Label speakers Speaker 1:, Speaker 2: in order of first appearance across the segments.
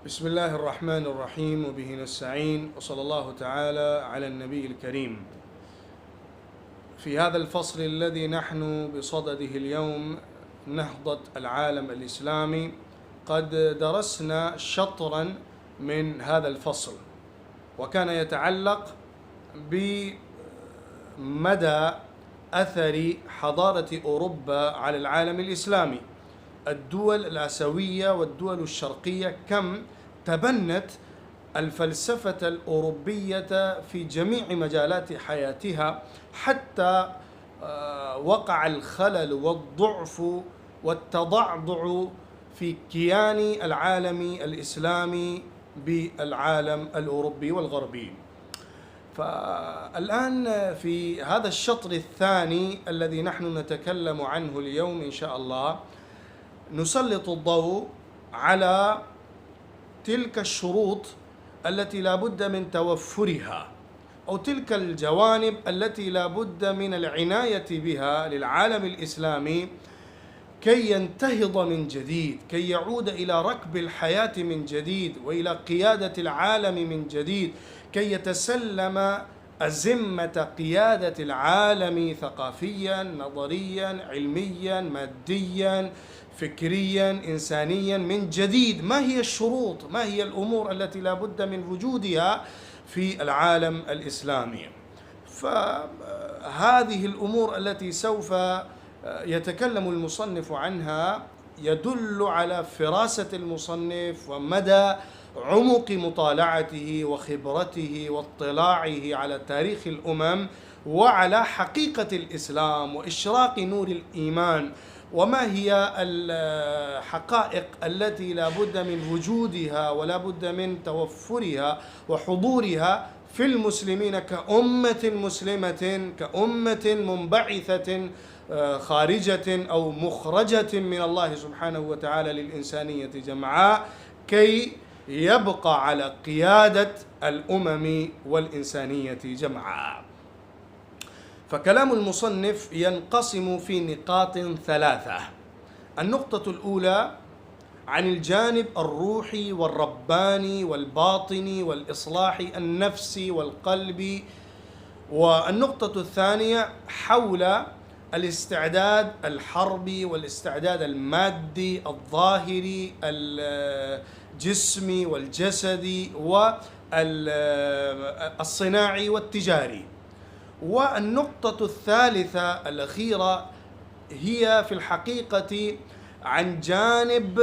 Speaker 1: بسم الله الرحمن الرحيم وبه نستعين وصلى الله تعالى على النبي الكريم. في هذا الفصل الذي نحن بصدده اليوم، نهضة العالم الإسلامي، قد درسنا شطرا من هذا الفصل، وكان يتعلق بمدى أثر حضارة أوروبا على العالم الإسلامي. الدول الآسيوية والدول الشرقية كم تبنت الفلسفة الأوروبية في جميع مجالات حياتها، حتى وقع الخلل والضعف والتضعضع في كيان العالم الإسلامي بالعالم الأوروبي والغربي. فالآن في هذا الشطر الثاني الذي نحن نتكلم عنه اليوم إن شاء الله، نسلط الضوء على تلك الشروط التي لا بد من توفرها، أو تلك الجوانب التي لا بد من العناية بها للعالم الإسلامي كي ينتهض من جديد، كي يعود إلى ركب الحياة من جديد وإلى قيادة العالم من جديد، كي يتسلم أزمة قيادة العالم ثقافيا، نظريا، علميا، ماديا، فكريا، إنسانيا من جديد. ما هي الشروط؟ ما هي الأمور التي لا بد من وجودها في العالم الإسلامي؟ فهذه الأمور التي سوف يتكلم المصنف عنها يدل على فراسة المصنف ومدى عمق مطالعته وخبرته واطلاعه على تاريخ الأمم وعلى حقيقة الإسلام وإشراق نور الإيمان، وما هي الحقائق التي لا بد من وجودها ولا بد من توفرها وحضورها في المسلمين كأمة مسلمة، كأمة منبعثة خارجة أو مخرجة من الله سبحانه وتعالى للإنسانية جمعاء، كي يبقى على قيادة الأمم والإنسانية جمعاء. فكلام المصنف ينقسم في نقاط ثلاثة. النقطة الأولى عن الجانب الروحي والرباني والباطني والإصلاح النفسي والقلبي، والنقطة الثانية حول الاستعداد الحربي والاستعداد المادي الظاهري الجسمي والجسدي والصناعي والتجاري. والنقطة الثالثة الأخيرة هي في الحقيقة عن جانب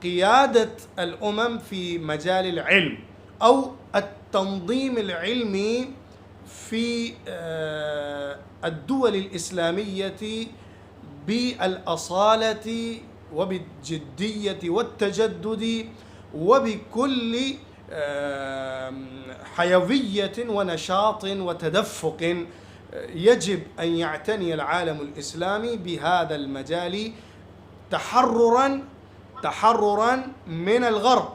Speaker 1: قيادة الأمم في مجال العلم أو التنظيم العلمي في الدول الإسلامية بالأصالة وبالجدية والتجدد وبكل حيوية ونشاط وتدفق. يجب أن يعتني العالم الإسلامي بهذا المجال تحررا من الغرب،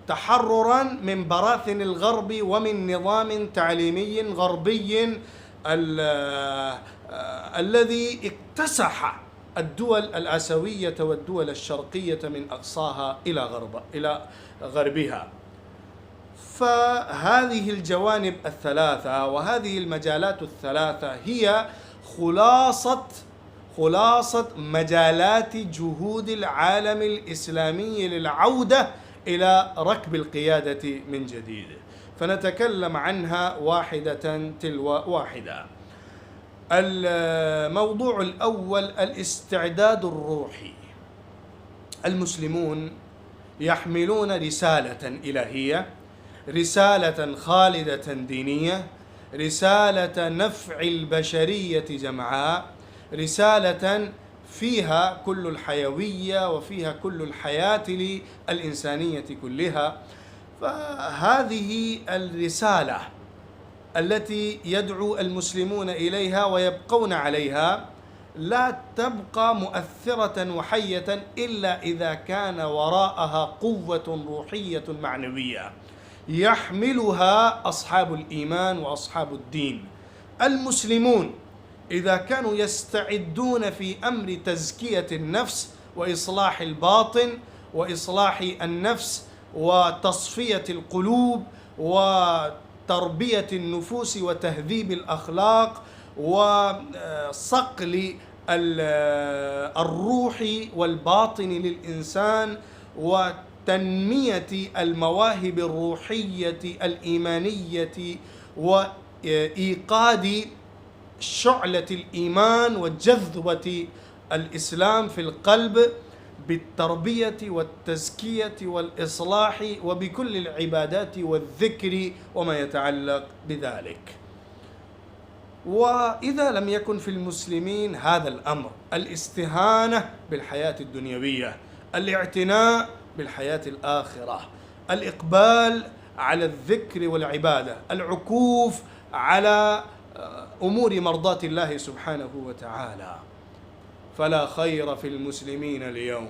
Speaker 1: تحررا من براثن الغرب ومن نظام تعليمي غربي الذي اكتسح الدول الآسيوية والدول الشرقية من أقصاها إلى غربها. فهذه الجوانب الثلاثة وهذه المجالات الثلاثة هي خلاصة مجالات جهود العالم الإسلامي للعودة إلى ركب القيادة من جديد، فنتكلم عنها واحدة تلو واحدة. الموضوع الأول الاستعداد الروحي. المسلمون يحملون رسالة إلهية، رسالة خالدة دينية، رسالة نفع البشرية جمعاء، رسالة فيها كل الحيوية وفيها كل الحياة للإنسانية كلها. فهذه الرسالة التي يدعو المسلمون إليها ويبقون عليها لا تبقى مؤثرة وحية إلا إذا كان وراءها قوة روحية معنوية يحملها أصحاب الإيمان وأصحاب الدين. المسلمون إذا كانوا يستعدون في أمر تزكية النفس وإصلاح الباطن وإصلاح النفس وتصفية القلوب وتربية النفوس وتهذيب الأخلاق وصقل الروح والباطن للإنسان وتنمية المواهب الروحية الإيمانية وإيقاد شعلة الإيمان وجذبة الإسلام في القلب بالتربية والتزكية والإصلاح وبكل العبادات والذكر وما يتعلق بذلك. وإذا لم يكن في المسلمين هذا الأمر، الاستهانة بالحياة الدنيوية، الاعتناء بالحياة الآخرة، الإقبال على الذكر والعبادة، العكوف على أمور مرضاة الله سبحانه وتعالى، فلا خير في المسلمين اليوم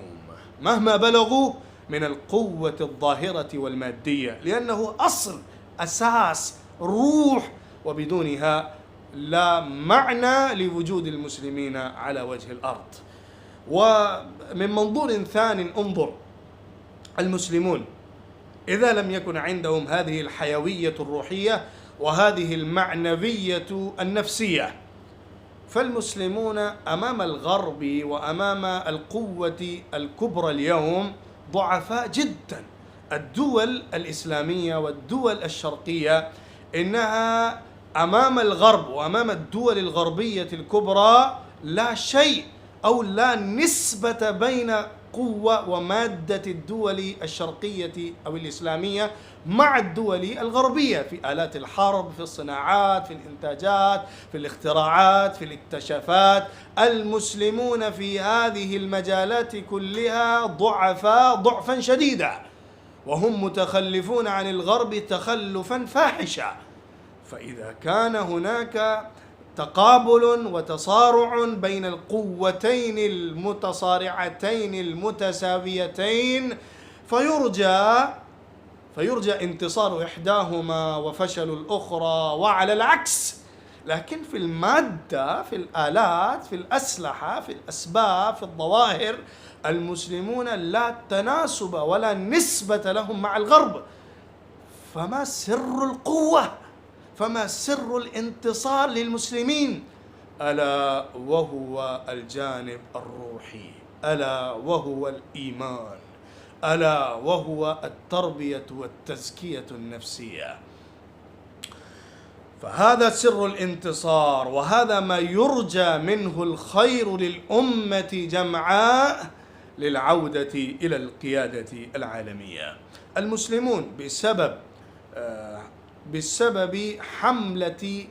Speaker 1: مهما بلغوا من القوة الظاهرة والمادية، لأنه أصل، أساس، روح، وبدونها لا معنى لوجود المسلمين على وجه الأرض. ومن منظور ثاني انظر، المسلمون إذا لم يكن عندهم هذه الحيوية الروحية وهذه المعنوية النفسية، فالمسلمون أمام الغرب وأمام القوة الكبرى اليوم ضعفاء جدا. الدول الإسلامية والدول الشرقية إنها أمام الغرب وأمام الدول الغربية الكبرى لا شيء أو لا نسبة بين قوة ومادة الدول الشرقية أو الإسلامية مع الدول الغربية في آلات الحرب، في الصناعات، في الإنتاجات، في الاختراعات، في الاكتشافات. المسلمون في هذه المجالات كلها ضعفاء ضعفا شديدا، وهم متخلفون عن الغرب تخلفا فاحشا. فإذا كان هناك تقابل وتصارع بين القوتين المتصارعتين المتساويتين فيرجى انتصار إحداهما وفشل الأخرى، وعلى العكس. لكن في المادة، في الآلات، في الأسلحة، في الأسباب، في الظواهر، المسلمون لا تناسب ولا نسبة لهم مع الغرب. فما سر القوة؟ فما سر الانتصار للمسلمين؟ ألا وهو الجانب الروحي، ألا وهو الإيمان، ألا وهو التربية والتزكية النفسية. فهذا سر الانتصار، وهذا ما يرجى منه الخير للأمة جمعاء للعودة إلى القيادة العالمية. المسلمون بسبب حملة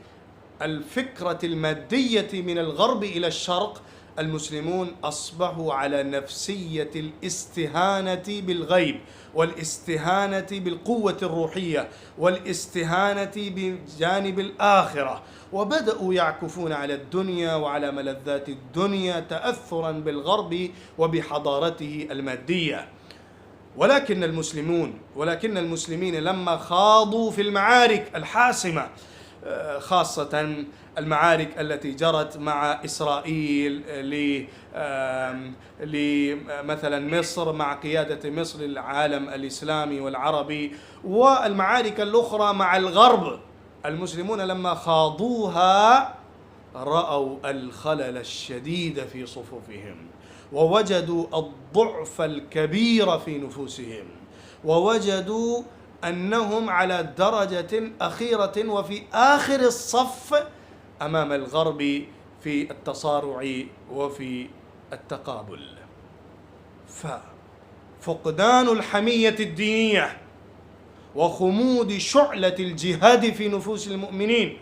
Speaker 1: الفكرة المادية من الغرب إلى الشرق، المسلمون أصبحوا على نفسية الاستهانة بالغيب، والاستهانة بالقوة الروحية، والاستهانة بجانب الآخرة، وبدأوا يعكفون على الدنيا وعلى ملذات الدنيا تأثرا بالغرب وبحضارته المادية. ولكن المسلمين لما خاضوا في المعارك الحاسمة، خاصة المعارك التي جرت مع إسرائيل لمثلا مصر، مع قيادة مصر للعالم الإسلامي والعربي، والمعارك الأخرى مع الغرب، المسلمون لما خاضوها رأوا الخلل الشديد في صفوفهم، ووجدوا الضعف الكبير في نفوسهم، ووجدوا أنهم على درجة أخيرة وفي آخر الصف أمام الغرب في التصارع وفي التقابل. ففقدان الحمية الدينية وخمود شعلة الجهاد في نفوس المؤمنين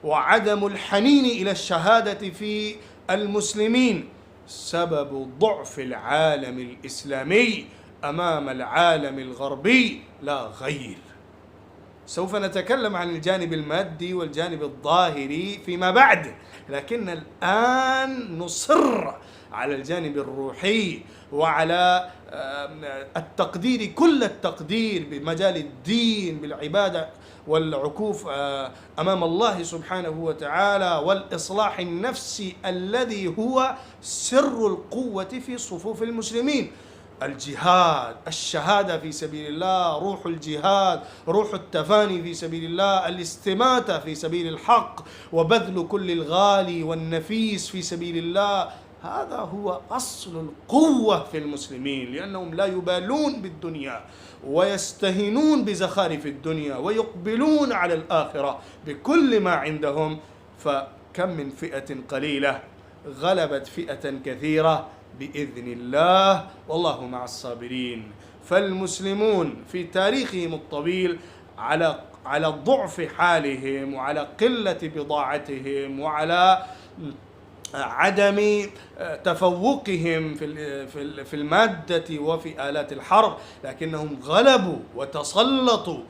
Speaker 1: وعدم الحنين إلى الشهادة في المسلمين سبب ضعف العالم الإسلامي أمام العالم الغربي لا غير. سوف نتكلم عن الجانب المادي والجانب الظاهري فيما بعد، لكن الآن نصر على الجانب الروحي وعلى التقدير، كل التقدير بمجال الدين، بالعبادة والعكوف أمام الله سبحانه وتعالى، والإصلاح النفسي الذي هو سر القوة في صفوف المسلمين. الجهاد، الشهادة في سبيل الله، روح الجهاد، روح التفاني في سبيل الله، الاستماتة في سبيل الحق، وبذل كل الغالي والنفيس في سبيل الله. هذا هو أصل القوة في المسلمين، لأنهم لا يبالون بالدنيا ويستهينون بزخارف الدنيا ويقبلون على الآخرة بكل ما عندهم. فكم من فئة قليلة غلبت فئة كثيرة بإذن الله، والله مع الصابرين. فالمسلمون في تاريخهم الطويل على ضعف حالهم وعلى قلة بضاعتهم وعلى عدم تفوقهم في المادة وفي آلات الحرب، لكنهم غلبوا وتسلطوا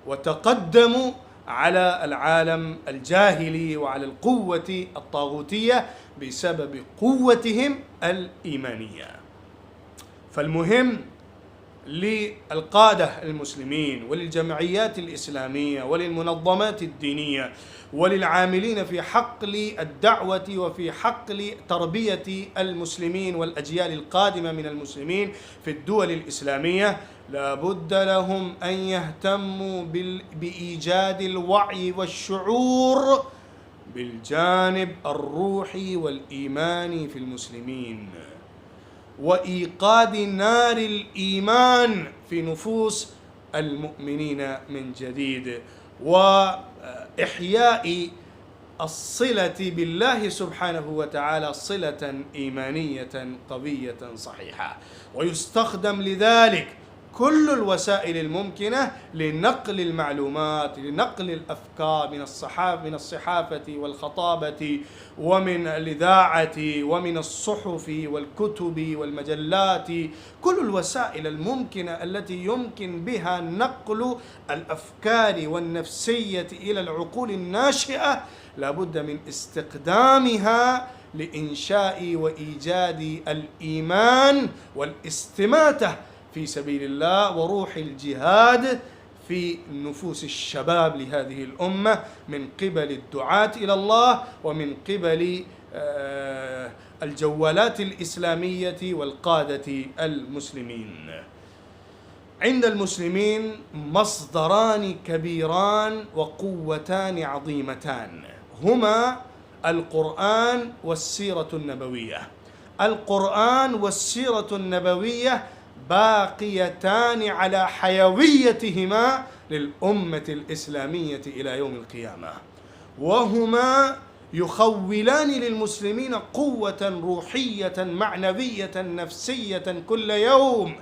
Speaker 1: وتقدموا على العالم الجاهلي وعلى القوة الطاغوتية بسبب قوتهم الإيمانية. فالمهم للقادة المسلمين وللجمعيات الإسلامية وللمنظمات الدينية وللعاملين في حقل الدعوة وفي حقل تربية المسلمين والأجيال القادمة من المسلمين في الدول الإسلامية، لابد لهم أن يهتموا بإيجاد الوعي والشعور بالجانب الروحي والإيماني في المسلمين، وإيقاد نار الإيمان في نفوس المؤمنين من جديد، وإحياء الصلة بالله سبحانه وتعالى صلة إيمانية قوية صحيحة. ويستخدم لذلك كل الوسائل الممكنة لنقل المعلومات، لنقل الأفكار من الصحافة والخطابة ومن الإذاعة ومن الصحف والكتب والمجلات، كل الوسائل الممكنة التي يمكن بها نقل الأفكار والنفسية إلى العقول الناشئة لابد من استخدامها لإنشاء وإيجاد الإيمان والاستماتة في سبيل الله وروح الجهاد في نفوس الشباب لهذه الأمة من قبل الدعاة إلى الله ومن قبل الجوالات الإسلامية والقادة المسلمين. عند المسلمين مصدران كبيران وقوتان عظيمتان، هما القرآن والسيرة النبوية. القرآن والسيرة النبوية باقيتان على حيويتهما للأمة الإسلامية إلى يوم القيامة، وهما يخولان للمسلمين قوة روحية معنوية نفسية كل يوم،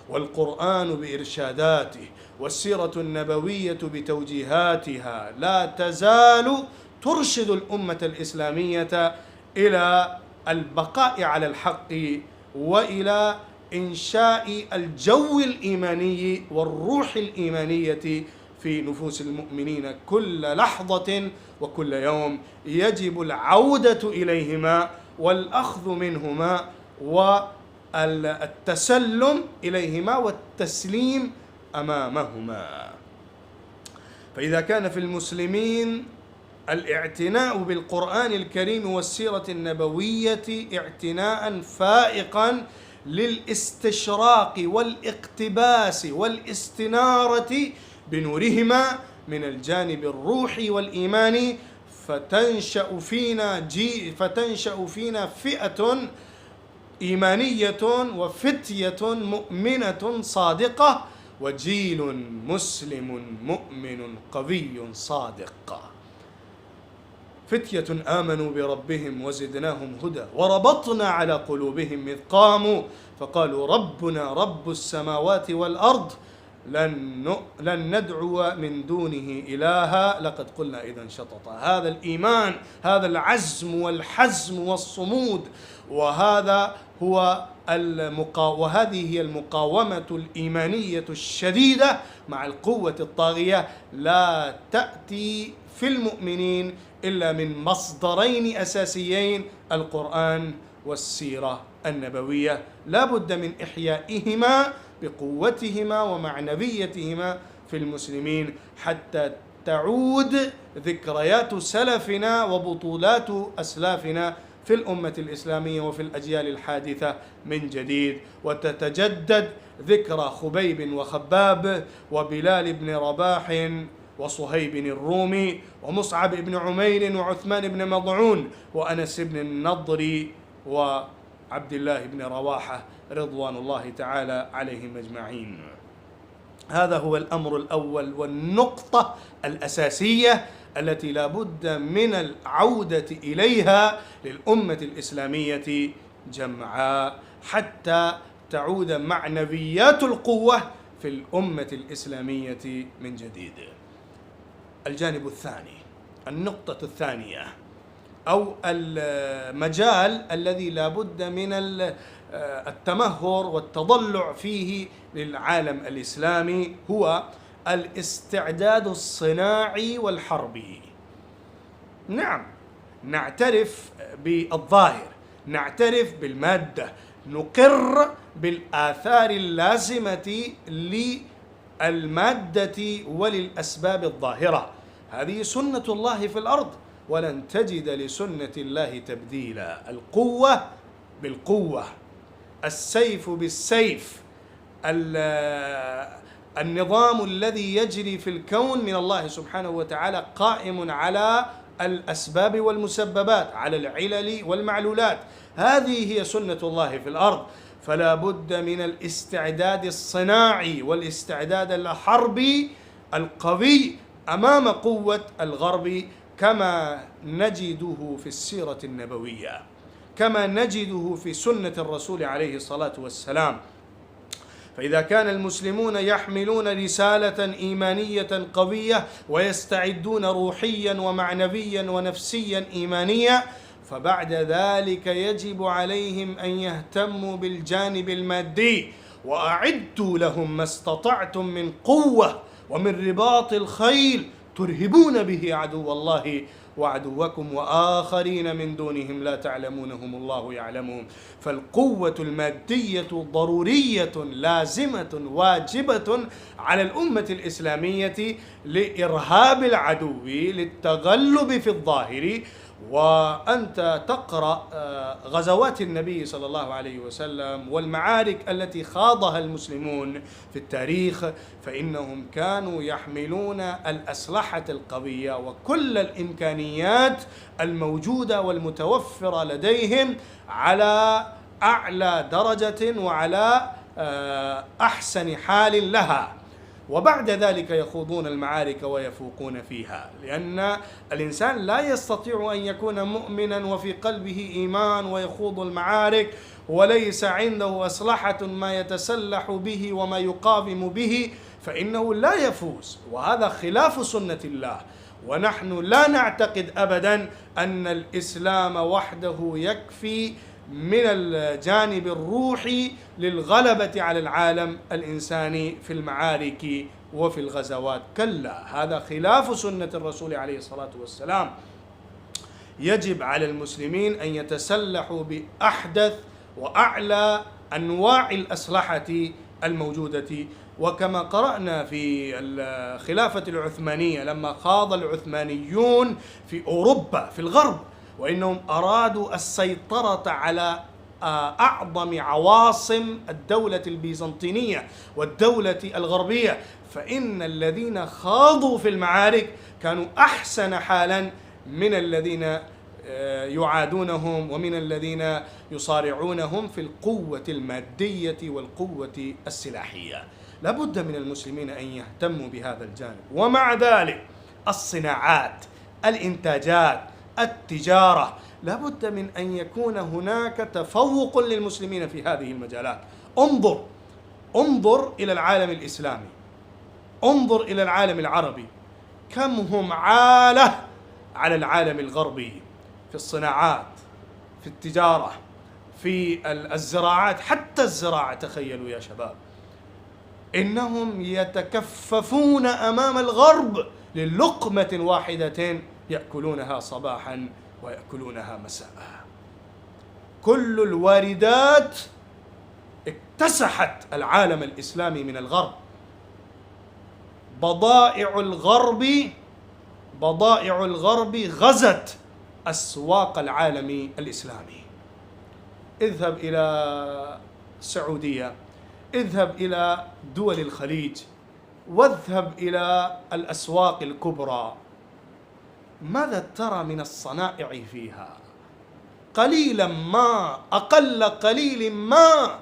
Speaker 1: والقرآن بإرشاداته والسيرة النبوية بتوجيهاتها لا تزال ترشد الأمة الإسلامية إلى البقاء على الحق وإلى إنشاء الجو الإيماني والروح الإيمانية في نفوس المؤمنين كل لحظة وكل يوم. يجب العودة إليهما والأخذ منهما والتسلم إليهما والتسليم أمامهما. فإذا كان في المسلمين الاعتناء بالقرآن الكريم والسيرة النبوية اعتناء فائقا للاستشراق والاقتباس والاستنارة بنورهما من الجانب الروحي والإيماني، فتنشأ فينا فئة إيمانية وفتية مؤمنة صادقة وجيل مسلم مؤمن قوي صادق. فتية آمنوا بربهم وزدناهم هدى وربطنا على قلوبهم إذ قاموا فقالوا ربنا رب السماوات والأرض لن ندعو من دونه إلها لقد قلنا إذا شططا. هذا الإيمان، هذا العزم والحزم والصمود، وهذه هي المقاومة الإيمانية الشديدة مع القوة الطاغية لا تأتي في المؤمنين إلا من مصدرين أساسيين: القرآن والسيرة النبوية. لا بد من إحيائهما بقوتهما ومعنويتهما في المسلمين حتى تعود ذكريات سلفنا وبطولات أسلافنا في الأمة الإسلامية وفي الأجيال الحادثة من جديد، وتتجدد ذكرى خبيب وخباب وبلال بن رباح وصهيب الرومي ومصعب بن عمير وعثمان بن مضعون وأنس بن النضر وعبد الله بن رواحة رضوان الله تعالى عليهم أجمعين. هذا هو الأمر الأول والنقطة الأساسية التي لا بد من العودة إليها للأمة الإسلامية جمعاء حتى تعود معنويات القوة في الأمة الإسلامية من جديد. الجانب الثاني، النقطة الثانية أو المجال الذي لا بد من التمهر والتضلع فيه للعالم الإسلامي هو الاستعداد الصناعي والحربي. نعم، نعترف بالظاهر، نعترف بالمادة، نقر بالآثار اللازمة للمادة وللأسباب الظاهرة. هذه سنة الله في الأرض ولن تجد لسنة الله تبديلا. القوة بالقوة، السيف بالسيف، النظام الذي يجري في الكون من الله سبحانه وتعالى قائم على الأسباب والمسببات، على العلل والمعلولات. هذه هي سنة الله في الأرض، فلا بد من الاستعداد الصناعي والاستعداد الحربي القوي أمام قوة الغرب، كما نجده في السيرة النبوية، كما نجده في سنة الرسول عليه الصلاة والسلام. فإذا كان المسلمون يحملون رسالة إيمانية قوية ويستعدون روحيا ومعنويا ونفسيا إيمانيا، فبعد ذلك يجب عليهم أن يهتموا بالجانب المادي. وأعدوا لهم ما استطعتم من قوة ومن رباط الخيل ترهبون به عدو الله وعدوكم وآخرين من دونهم لا تعلمونهم الله يعلمهم. فالقوة المادية ضرورية لازمة واجبة على الأمة الإسلامية لإرهاب العدو، للتغلب في الظاهر. وأنت تقرأ غزوات النبي صلى الله عليه وسلم والمعارك التي خاضها المسلمون في التاريخ، فإنهم كانوا يحملون الأسلحة القوية وكل الإمكانيات الموجودة والمتوفرة لديهم على أعلى درجة وعلى أحسن حال لها، وبعد ذلك يخوضون المعارك ويفوقون فيها. لأن الإنسان لا يستطيع أن يكون مؤمنا وفي قلبه إيمان ويخوض المعارك وليس عنده أسلحة ما يتسلح به وما يقاوم به، فإنه لا يفوز، وهذا خلاف سنة الله. ونحن لا نعتقد أبدا أن الإسلام وحده يكفي من الجانب الروحي للغلبة على العالم الإنساني في المعارك وفي الغزوات، كلا، هذا خلاف سنة الرسول عليه الصلاة والسلام. يجب على المسلمين أن يتسلحوا بأحدث وأعلى أنواع الأسلحة الموجودة. وكما قرأنا في الخلافة العثمانية لما خاض العثمانيون في أوروبا في الغرب، وإنهم أرادوا السيطرة على أعظم عواصم الدولة البيزنطينية والدولة الغربية، فإن الذين خاضوا في المعارك كانوا أحسن حالا من الذين يعادونهم ومن الذين يصارعونهم في القوة المادية والقوة السلاحية. لابد من المسلمين أن يهتموا بهذا الجانب. ومع ذلك الصناعات، الإنتاجات، التجارة، لابد من أن يكون هناك تفوق للمسلمين في هذه المجالات. انظر إلى العالم الإسلامي، انظر إلى العالم العربي، كم هم عالة على العالم الغربي في الصناعات، في التجارة، في الزراعات، حتى الزراعة. تخيلوا يا شباب، إنهم يتكففون أمام الغرب للقمة واحدة يأكلونها صباحا ويأكلونها مساء. كل الواردات اكتسحت العالم الإسلامي من الغرب. بضائع الغرب غزت أسواق العالم الإسلامي. اذهب إلى السعودية، اذهب إلى دول الخليج، واذهب إلى الأسواق الكبرى، ماذا ترى من الصنائع فيها؟ قليلا ما، أقل قليل ما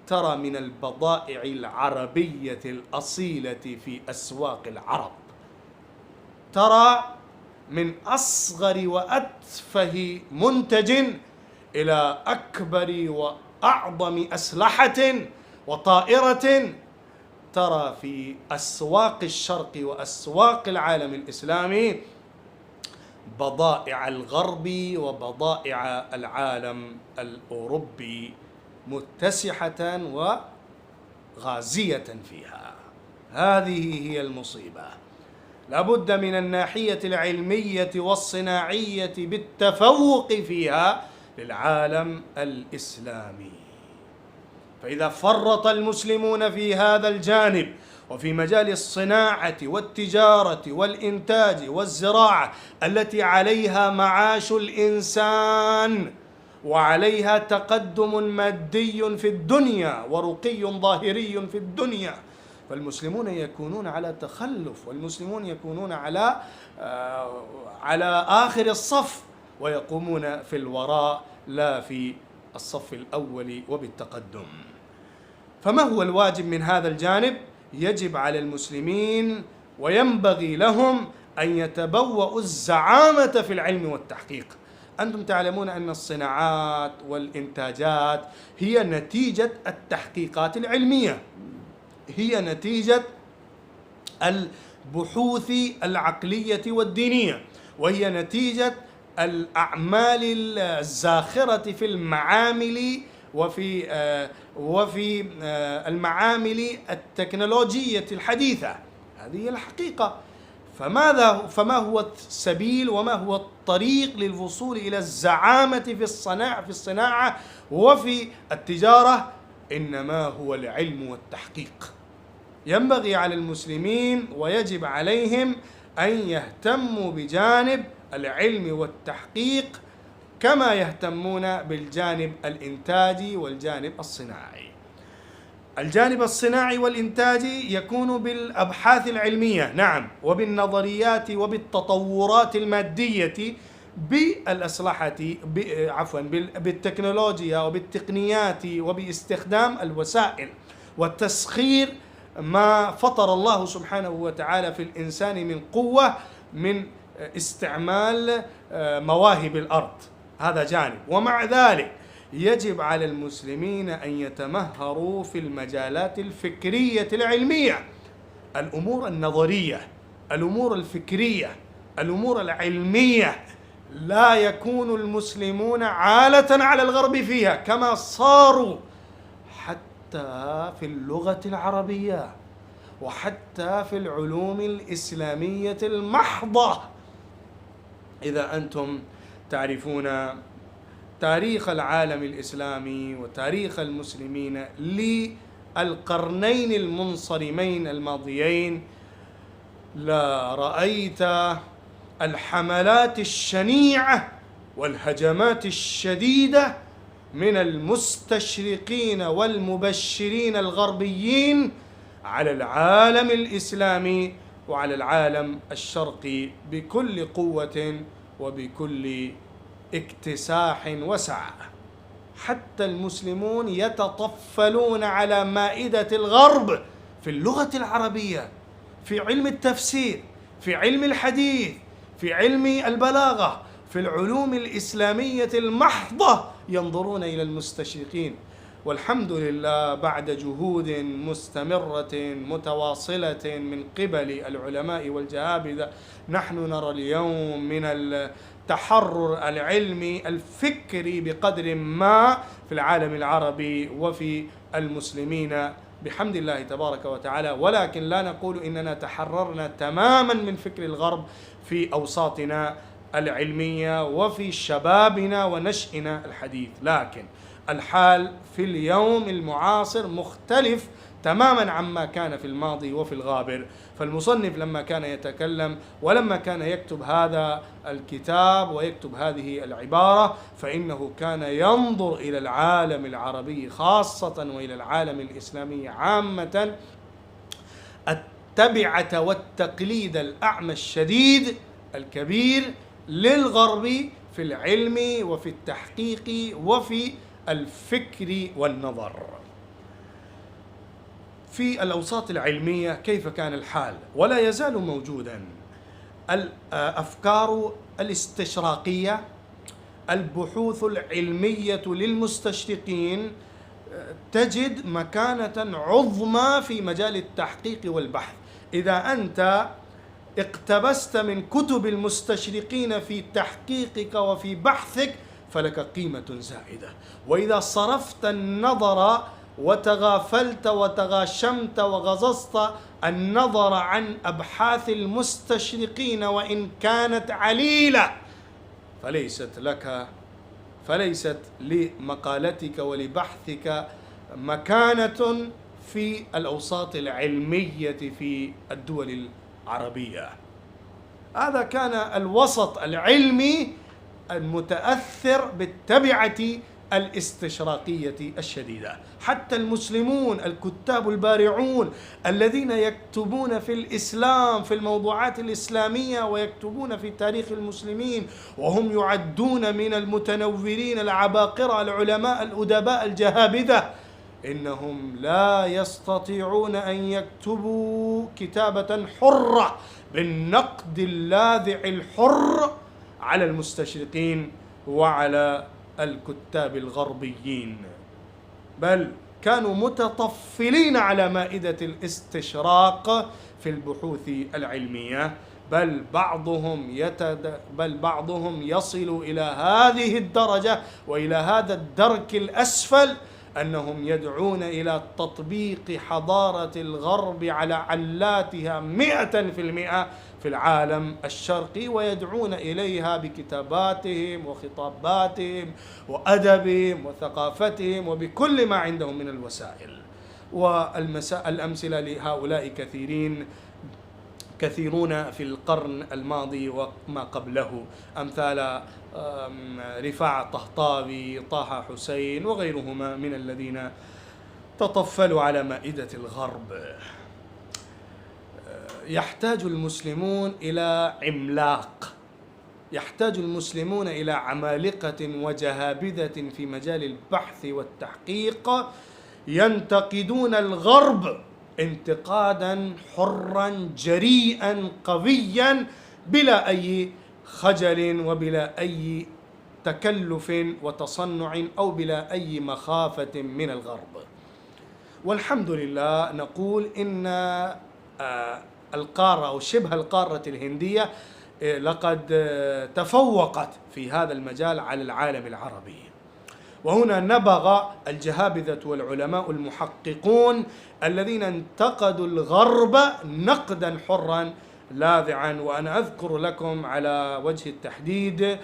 Speaker 1: ترى من البضائع العربية الأصيلة في أسواق العرب. ترى من أصغر وأتفه منتج إلى أكبر وأعظم أسلحة وطائرة، ترى في أسواق الشرق وأسواق العالم الإسلامي بضائع الغرب وبضائع العالم الأوروبي متسحة وغازية فيها. هذه هي المصيبة. لابد من الناحية العلمية والصناعية بالتفوق فيها للعالم الإسلامي. فإذا فرط المسلمون في هذا الجانب وفي مجال الصناعة والتجارة والإنتاج والزراعة التي عليها معاش الإنسان وعليها تقدم مادي في الدنيا ورقي ظاهري في الدنيا، فالمسلمون يكونون على تخلف، والمسلمون يكونون على آخر الصف، ويقومون في الوراء لا في الصف الأول وبالتقدم. فما هو الواجب من هذا الجانب؟ يجب على المسلمين وينبغي لهم أن يتبوأوا الزعامة في العلم والتحقيق. أنتم تعلمون أن الصناعات والإنتاجات هي نتيجة التحقيقات العلمية، هي نتيجة البحوث العقلية والدينية، وهي نتيجة الأعمال الزاخرة في المعامل وفي المعامل التكنولوجية الحديثة. هذه الحقيقة. فما هو السبيل وما هو الطريق للوصول إلى الزعامة في الصناعة وفي التجارة؟ إنما هو العلم والتحقيق. ينبغي على المسلمين ويجب عليهم أن يهتموا بجانب العلم والتحقيق كما يهتمون بالجانب الإنتاجي والجانب الصناعي. الجانب الصناعي والإنتاجي يكون بالأبحاث العلمية، نعم، وبالنظريات وبالتطورات المادية بالأسلحة بالتكنولوجيا وبالتقنيات وباستخدام الوسائل وتسخير ما فطر الله سبحانه وتعالى في الإنسان من قوة من استعمال مواهب الأرض. هذا جانب. ومع ذلك يجب على المسلمين أن يتمهروا في المجالات الفكرية العلمية، الأمور النظرية، الأمور الفكرية، الأمور العلمية. لا يكون المسلمون عالة على الغرب فيها كما صاروا حتى في اللغة العربية وحتى في العلوم الإسلامية المحضة. إذا أنتم تعرفون تاريخ العالم الإسلامي وتاريخ المسلمين للقرنين المنصرمين الماضيين لرأيت الحملات الشنيعة والهجمات الشديدة من المستشرقين والمبشرين الغربيين على العالم الإسلامي وعلى العالم الشرقي بكل قوة وبكل اكتساح وسعة. حتى المسلمون يتطفلون على مائدة الغرب في اللغة العربية، في علم التفسير، في علم الحديث، في علم البلاغة، في العلوم الإسلامية المحضة، ينظرون إلى المستشرقين. والحمد لله بعد جهود مستمرة متواصلة من قبل العلماء والجهابذة نحن نرى اليوم من التحرر العلمي الفكري بقدر ما في العالم العربي وفي المسلمين بحمد الله تبارك وتعالى. ولكن لا نقول إننا تحررنا تماما من فكر الغرب في أوساطنا العلمية وفي شبابنا ونشئنا الحديث، لكن الحال في اليوم المعاصر مختلف تماما عما كان في الماضي وفي الغابر. فالمصنف لما كان يتكلم ولما كان يكتب هذا الكتاب ويكتب هذه العبارة، فإنه كان ينظر إلى العالم العربي خاصة وإلى العالم الإسلامي عامة التبعة والتقليد الأعمى الشديد الكبير للغرب في العلم وفي التحقيق وفي الفكر والنظر. في الأوساط العلمية كيف كان الحال؟ ولا يزال موجودا الأفكار الاستشراقية، البحوث العلمية للمستشرقين تجد مكانة عظمى في مجال التحقيق والبحث. إذا أنت اقتبست من كتب المستشرقين في تحقيقك وفي بحثك فلك قيمة زائدة، وإذا صرفت النظر وتغافلت وتغاشمت وغضضت النظر عن أبحاث المستشرقين وإن كانت عليلة فليست لمقالتك ولبحثك مكانة في الأوساط العلمية في الدول العربية. هذا كان الوسط العلمي المتأثر بالتبعة الاستشراقية الشديدة. حتى المسلمون الكتاب البارعون الذين يكتبون في الإسلام في الموضوعات الإسلامية ويكتبون في تاريخ المسلمين وهم يعدون من المتنورين العباقرة العلماء الأدباء الجهابذة، إنهم لا يستطيعون أن يكتبوا كتابة حرة بالنقد اللاذع الحر على المستشرقين وعلى الكتاب الغربيين، بل كانوا متطفلين على مائدة الاستشراق في البحوث العلمية، بل بعضهم يصل إلى هذه الدرجة وإلى هذا الدرك الأسفل أنهم يدعون إلى تطبيق حضارة الغرب على علاتها 100% في العالم الشرقي، ويدعون إليها بكتاباتهم وخطاباتهم وأدبهم وثقافتهم وبكل ما عندهم من الوسائل. والأمثلة لهؤلاء كثيرون في القرن الماضي وما قبله، أمثال رفاعة الطهطاوي، طه حسين وغيرهما من الذين تطفلوا على مائدة الغرب. يحتاج المسلمون إلى عملاق، يحتاج المسلمون إلى عمالقة وجهابذة في مجال البحث والتحقيق ينتقدون الغرب انتقادا حرا جريئا قويا بلا أي خجل وبلا أي تكلف وتصنع أو بلا أي مخافة من الغرب. والحمد لله نقول إن القارة أو شبه القارة الهندية لقد تفوقت في هذا المجال على العالم العربي، وهنا نبغ الجهابذة والعلماء المحققون الذين انتقدوا الغرب نقدا حرا لاذعا. وأنا أذكر لكم على وجه التحديد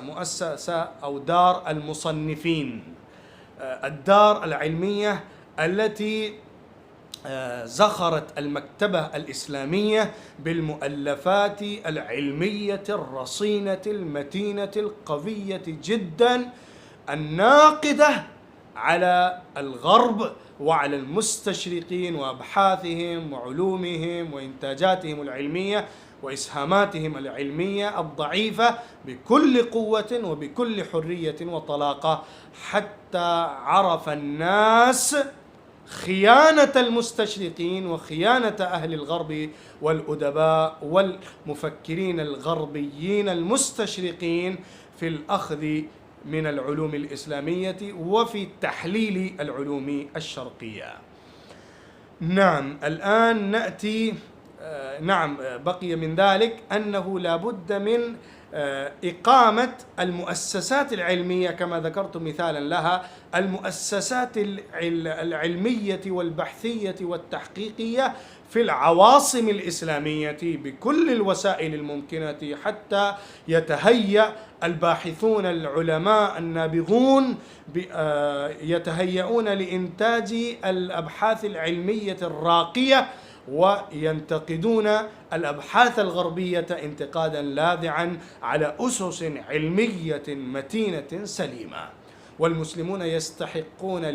Speaker 1: مؤسسة أو دار المصنفين، الدار العلمية التي زخرت المكتبة الإسلامية بالمؤلفات العلمية الرصينة المتينة القوية جدا الناقدة على الغرب وعلى المستشرقين وأبحاثهم وعلومهم وإنتاجاتهم العلمية وإسهاماتهم العلمية الضعيفة بكل قوة وبكل حرية وطلاقة، حتى عرف الناس خيانة المستشرقين وخيانة أهل الغرب والأدباء والمفكرين الغربيين المستشرقين في الأخذ من العلوم الإسلامية وفي تحليل العلوم الشرقية. نعم، الآن نأتي بقي من ذلك أنه لا بد من إقامة المؤسسات العلمية كما ذكرت مثالا لها، المؤسسات العلمية والبحثية والتحقيقية في العواصم الإسلامية بكل الوسائل الممكنة، حتى يتهيأ الباحثون العلماء النابغون يتهيئون لإنتاج الأبحاث العلمية الراقية، وينتقدون الأبحاث الغربية انتقادا لاذعا على أسس علمية متينة سليمة. والمسلمون يستحقون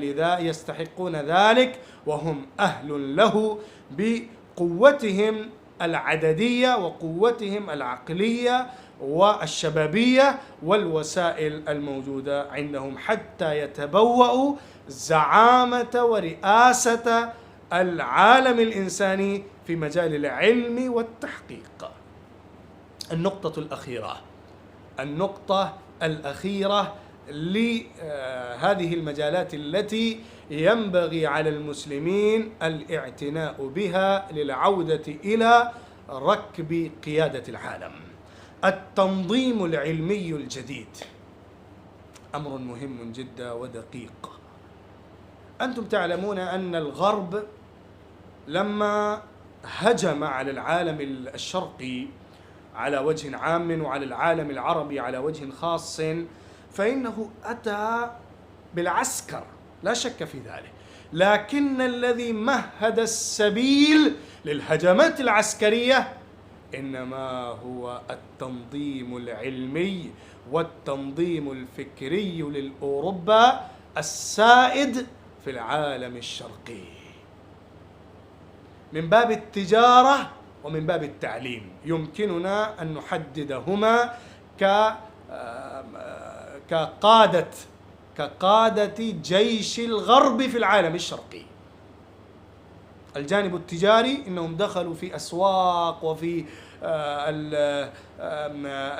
Speaker 1: ذلك، وهم أهل له بقوتهم العددية وقوتهم العقلية والشبابية والوسائل الموجودة عندهم، حتى يتبوأوا زعامة ورئاسة العالم الإنساني في مجال العلم والتحقيق. النقطة الأخيرة لهذه المجالات التي ينبغي على المسلمين الاعتناء بها للعودة إلى ركب قيادة العالم: التنظيم العلمي الجديد. أمر مهم جدا ودقيق. أنتم تعلمون أن الغرب لما هجم على العالم الشرقي على وجه عام وعلى العالم العربي على وجه خاص، فإنه أتى بالعسكر لا شك في ذلك، لكن الذي مهد السبيل للهجمات العسكرية إنما هو التنظيم العلمي والتنظيم الفكري للأوروبا السائد في العالم الشرقي، من باب التجارة ومن باب التعليم. يمكننا أن نحددهما كقادة جيش الغرب في العالم الشرقي. الجانب التجاري إنهم دخلوا في أسواق وفي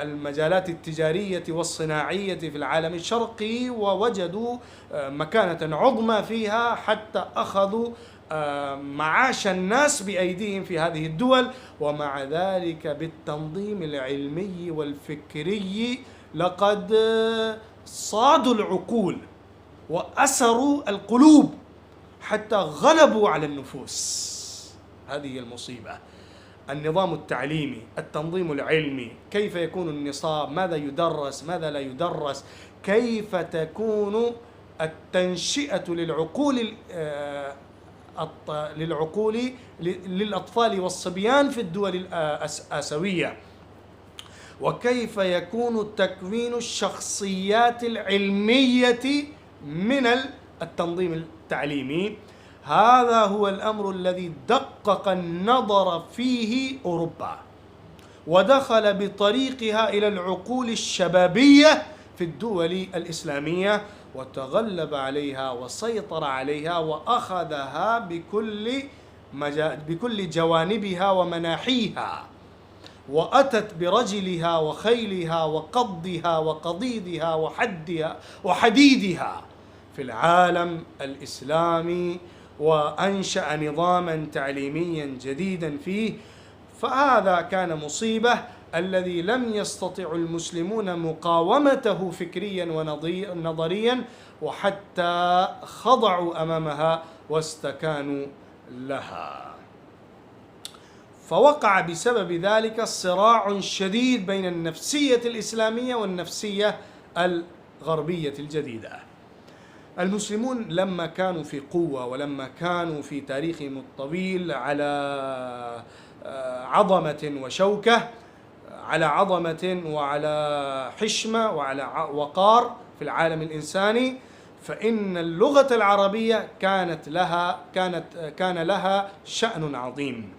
Speaker 1: المجالات التجارية والصناعية في العالم الشرقي، ووجدوا مكانة عظمى فيها حتى أخذوا معاش الناس بأيديهم في هذه الدول. ومع ذلك بالتنظيم العلمي والفكري لقد صادوا العقول وأسروا القلوب حتى غلبوا على النفوس. هذه هي المصيبة. النظام التعليمي، التنظيم العلمي، كيف يكون النصاب، ماذا يدرس، ماذا لا يدرس، كيف تكون التنشئة للعقول للأطفال والصبيان في الدول الآسيوية، وكيف يكون تكوين الشخصيات العلمية من التنظيم التعليمي. هذا هو الأمر الذي دقق النظر فيه أوروبا، ودخل بطريقها إلى العقول الشبابية في الدول الإسلامية، وتغلب عليها وسيطر عليها وأخذها بكل جوانبها ومناحيها، وأتت برجلها وخيلها وقضها وقضيضها وحديدها في العالم الإسلامي، وأنشأ نظاما تعليميا جديدا فيه. فهذا كان مصيبة الذي لم يستطع المسلمون مقاومته فكريا ونظريا، وحتى خضعوا أمامها واستكانوا لها. فوقع بسبب ذلك صراع شديد بين النفسية الإسلامية والنفسية الغربية الجديدة. المسلمون لما كانوا في قوة ولما كانوا في تاريخهم الطويل على عظمة وشوكة، على عظمة وعلى حشمة وعلى وقار في العالم الإنساني، فإن اللغة العربية كان لها شأن عظيم.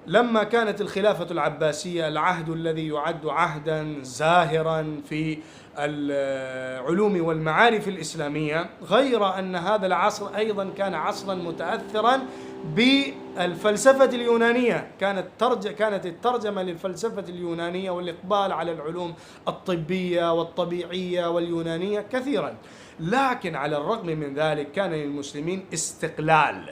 Speaker 1: لما كانت الخلافة العباسية العهد الذي يعد عهدا زاهرا في العلوم والمعارف الإسلامية، غير أن هذا العصر أيضا كان عصرا متأثرا بالفلسفة اليونانية. كانت الترجمة للفلسفة اليونانية والإقبال على العلوم الطبية والطبيعية واليونانية كثيرا، لكن على الرغم من ذلك كان للمسلمين استقلال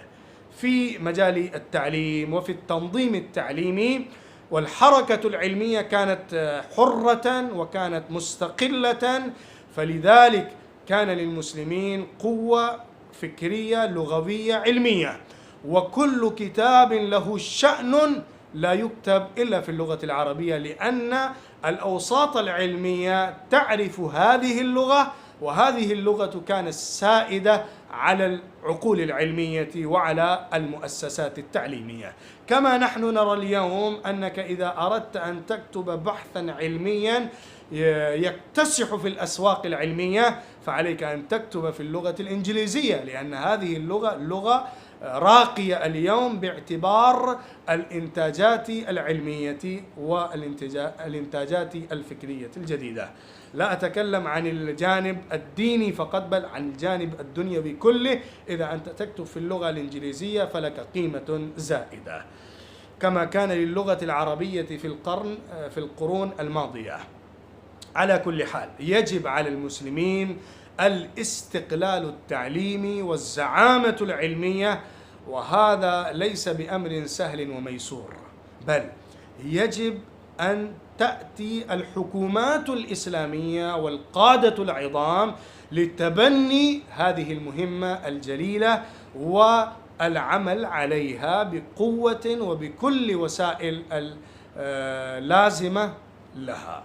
Speaker 1: في مجال التعليم وفي التنظيم التعليمي، والحركة العلمية كانت حرة وكانت مستقلة، فلذلك كان للمسلمين قوة فكرية لغوية علمية، وكل كتاب له شأن لا يكتب إلا في اللغة العربية، لأن الأوساط العلمية تعرف هذه اللغة، وهذه اللغة كانت سائدة على العقول العلمية وعلى المؤسسات التعليمية. كما نحن نرى اليوم أنك إذا أردت أن تكتب بحثا علميا يكتسح في الأسواق العلمية فعليك أن تكتب في اللغة الإنجليزية، لأن هذه اللغة لغة راقية اليوم باعتبار الإنتاجات العلمية والإنتاجات الفكرية الجديدة. لا أتكلم عن الجانب الديني فقط، بل عن الجانب الدنيوي كله. إذا أنت تكتب في اللغة الإنجليزية فلك قيمة زائدة، كما كان للغة العربية في القرون الماضية. على كل حال، يجب على المسلمين الاستقلال التعليمي والزعامة العلمية، وهذا ليس بأمر سهل وميسور، بل يجب أن تأتي الحكومات الإسلامية والقادة العظام لتبني هذه المهمة الجليلة والعمل عليها بقوة وبكل وسائل اللازمة لها.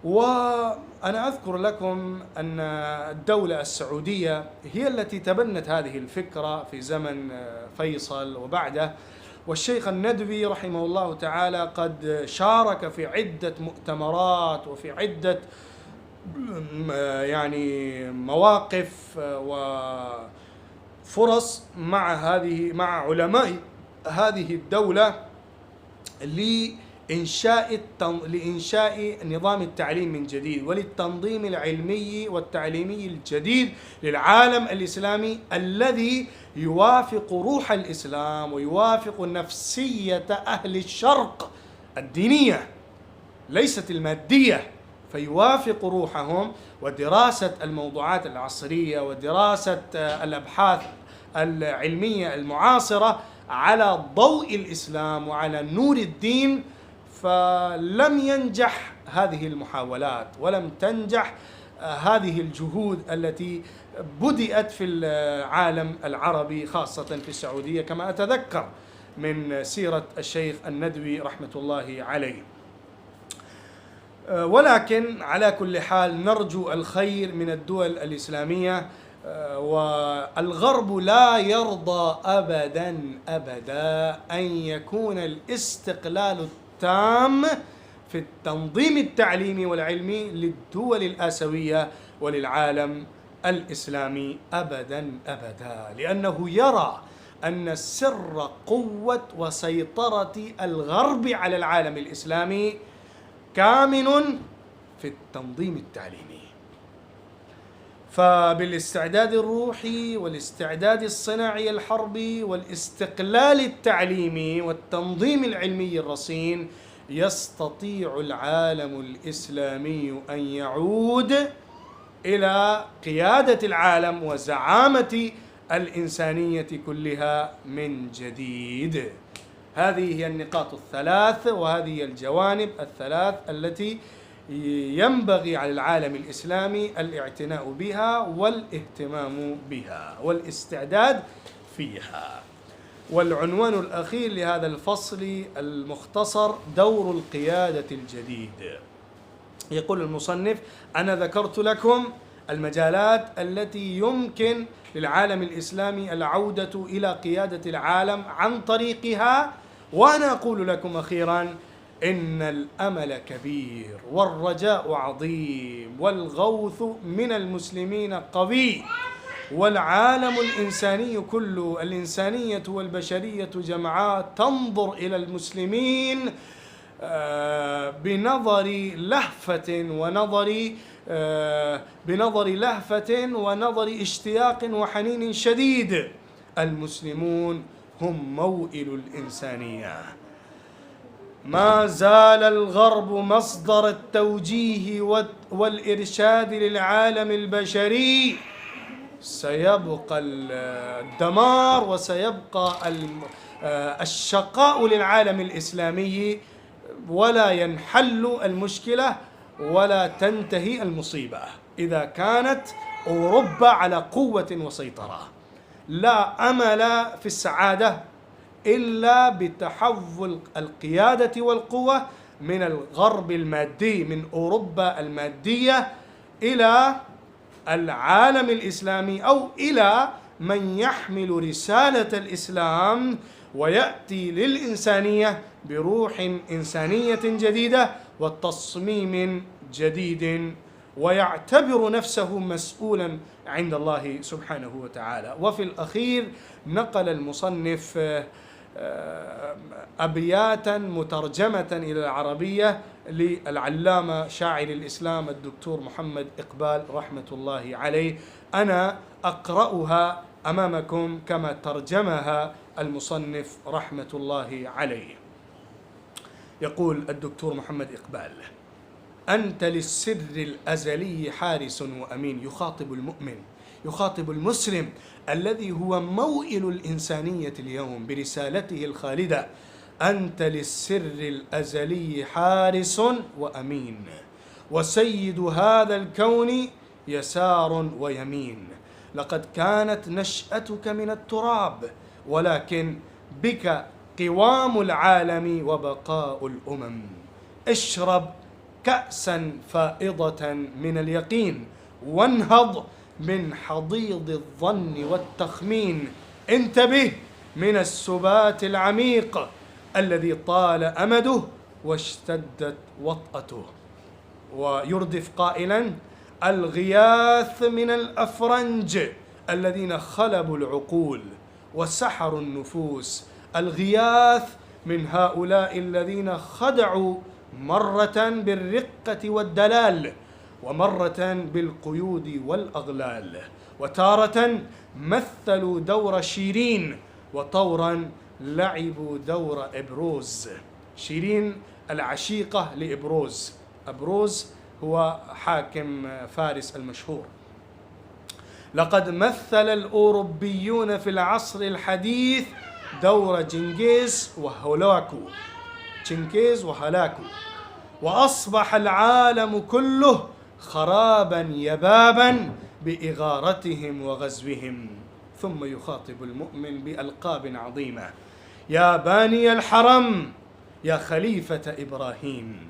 Speaker 1: وأنا أذكر لكم أن الدولة السعودية هي التي تبنت هذه الفكرة في زمن فيصل وبعده، والشيخ الندوي رحمه الله تعالى قد شارك في عدة مؤتمرات وفي عدة مواقف وفرص مع علماء هذه الدولة لإنشاء نظام التعليم من جديد، وللتنظيم العلمي والتعليمي الجديد للعالم الإسلامي الذي يوافق روح الإسلام ويوافق نفسية أهل الشرق الدينية ليست المادية، فيوافق روحهم، ودراسة الموضوعات العصرية ودراسة الأبحاث العلمية المعاصرة على ضوء الإسلام وعلى نور الدين. فلم ينجح هذه المحاولات ولم تنجح هذه الجهود التي بدأت في العالم العربي خاصة في السعودية، كما أتذكر من سيرة الشيخ الندوي رحمة الله عليه. ولكن على كل حال نرجو الخير من الدول الإسلامية، والغرب لا يرضى أبدا أن يكون الاستقلال التام في التنظيم التعليمي والعلمي للدول الآسيوية وللعالم الإسلامي أبدا، لأنه يرى أن سر قوة وسيطرة الغرب على العالم الإسلامي كامن في التنظيم التعليمي. فبالاستعداد الروحي والاستعداد الصناعي الحربي والاستقلال التعليمي والتنظيم العلمي الرصين يستطيع العالم الإسلامي أن يعود إلى قيادة العالم وزعامة الإنسانية كلها من جديد. هذه هي النقاط الثلاث وهذه الجوانب الثلاث التي ينبغي على العالم الإسلامي الاعتناء بها والاهتمام بها والاستعداد فيها. والعنوان الأخير لهذا الفصل المختصر دور القيادة الجديد. يقول المصنف: أنا ذكرت لكم المجالات التي يمكن للعالم الإسلامي العودة إلى قيادة العالم عن طريقها، وأنا أقول لكم أخيرا إن الأمل كبير والرجاء عظيم والغوث من المسلمين قوي، والعالم الإنساني كله، الإنسانية والبشرية جمعاء تنظر إلى المسلمين بنظر لهفة ونظر اشتياق وحنين شديد. المسلمون هم موئل الإنسانية. ما زال الغرب مصدر التوجيه والإرشاد للعالم البشري، سيبقى الدمار وسيبقى الشقاء للعالم الإسلامي، ولا ينحل المشكلة ولا تنتهي المصيبة إذا كانت أوروبا على قوة وسيطرة. لا أمل في السعادة إلا بتحول القيادة والقوة من الغرب المادي، من أوروبا المادية، إلى العالم الإسلامي، أو إلى من يحمل رسالة الإسلام ويأتي للإنسانية بروح إنسانية جديدة وتصميم جديد، ويعتبر نفسه مسؤولا عند الله سبحانه وتعالى. وفي الأخير نقل المصنف أبياتا مترجمة إلى العربية للعلامة شاعر الإسلام الدكتور محمد إقبال رحمة الله عليه. أنا أقرأها أمامكم كما ترجمها المصنف رحمة الله عليه. يقول الدكتور محمد إقبال: أنت للسر الأزلي حارس وأمين. يخاطب المؤمن، يخاطب المسلم الذي هو موئل الإنسانية اليوم برسالته الخالدة. أنت للسر الأزلي حارس وأمين، وسيد هذا الكون يسار ويمين. لقد كانت نشأتك من التراب، ولكن بك قوام العالم وبقاء الأمم. اشرب كأسا فائضة من اليقين، وانهض من حضيض الظن والتخمين. انتبه من السبات العميق الذي طال أمده واشتدت وطأته. ويردف قائلا: الغياث من الأفرنج الذين خلبوا العقول وسحروا النفوس. الغياث من هؤلاء الذين خدعوا مرة بالرقة والدلال، ومرة بالقيود والأغلال، وتارة مثلوا دور شيرين، وطورا لعبوا دور إبروز. شيرين العشيقة لإبروز، إبروز هو حاكم فارس المشهور. لقد مثل الأوروبيون في العصر الحديث دور جنكيز وهولاكو، جنكيز وهولاكو، وأصبح العالم كله خرابا يبابا بإغارتهم وغزوهم. ثم يخاطب المؤمن بألقاب عظيمة: يا باني الحرم يا خليفة إبراهيم،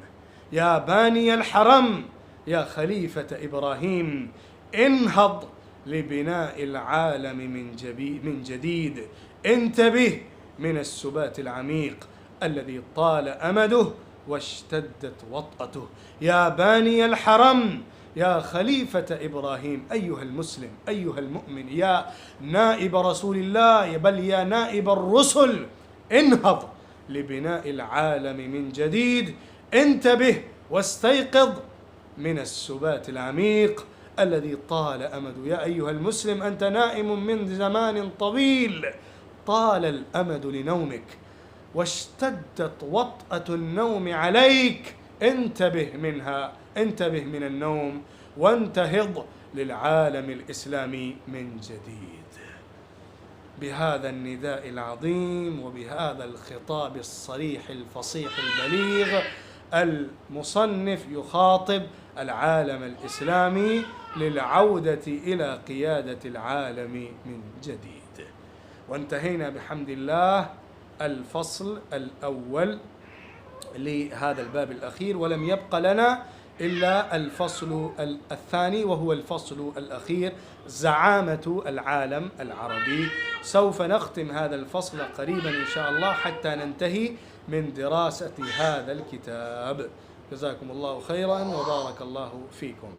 Speaker 1: يا باني الحرم يا خليفة إبراهيم، انهض لبناء العالم من جديد. انتبه من السبات العميق الذي طال أمده واشتدت وطأته. يا باني الحرم يا خليفة إبراهيم. أيها المسلم، أيها المؤمن، يا نائب رسول الله، بل يا نائب الرسل، انهض لبناء العالم من جديد. انتبه واستيقظ من السبات العميق الذي طال أمده. يا أيها المسلم، أنت نائم من زمان طويل، طال الأمد لنومك واشتدت وطأة النوم عليك. انتبه منها، انتبه من النوم، وانتهض للعالم الإسلامي من جديد. بهذا النداء العظيم وبهذا الخطاب الصريح الفصيح البليغ، المصنف يخاطب العالم الإسلامي للعودة إلى قيادة العالم من جديد. وانتهينا بحمد الله الفصل الأول لهذا الباب الأخير، ولم يبق لنا إلا الفصل الثاني، وهو الفصل الأخير: زعامة العالم العربي. سوف نختم هذا الفصل قريبا إن شاء الله حتى ننتهي من دراسة هذا الكتاب. جزاكم الله خيرا وبارك الله فيكم.